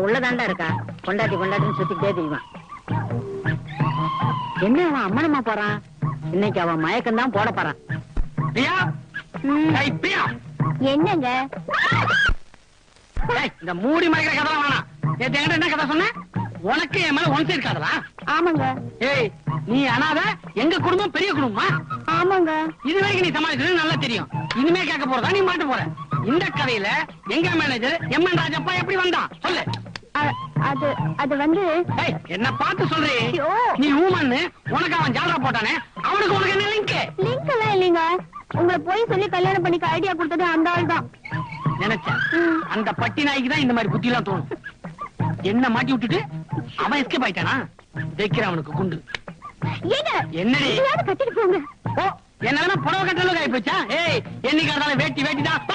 உள்ளதாண்டா இருக்கா. கொண்டாட்டி கொண்டாட்டின்னு சுத்திக்கிட்டே தெரியுவான். என்ன அவன் அம்மனமா போறான்? இன்னைக்கு அவன் மயக்கம் தான் போட போறான். என்னங்க இந்த மூடி மறைக்கிற கதை வேணாம். என்ன கதை சொன்ன? உனக்கு என் மேல ஒன் சைடு காதலா? ஆமாங்க. ஏய், நீ அனாத, எங்க குடும்பம் பெரிய குடும்பமா? ஆமாங்க. இது வரைக்கும் நீ சமாளிக்கிறது நல்லா தெரியும். இனிமே கேட்க போறதா நீ மாட்ட போற. இந்த கதையில எங்க மேனேஜர் எம்என் ராஜப்பா எப்படி வந்தான் சொல்லு. அது அது வந்து என்ன பார்த்து சொல்றே. நீ ஊமன்னு உனக்கு அவன் ஜாலரா போட்டானே, அவனுக்கு உனக்கு என்ன லிங்க்? லிங்க் எல்லாம் இல்லைங்க. உங்களை போய் சொல்லி கல்யாணம் பண்ணிக்க ஐடியா கொடுத்தது அந்த ஆள் தான். நினைச்சேன் அந்த பட்டி நாய்க்கு தான் இந்த மாதிரி புத்தி எல்லாம் தோணும். என்ன மாட்டி விட்டுட்டு அவன் எஸ்கேப் ஆயிட்டானா? வைக்கிற அவனுக்கு குண்டு. என்னடி கட்டிட்டு போங்க. ஓ, என்ன புடவை கட்டலும் ஆகி போச்சா? ஏய், என்னைக்கு வேட்டி வேட்டி தான்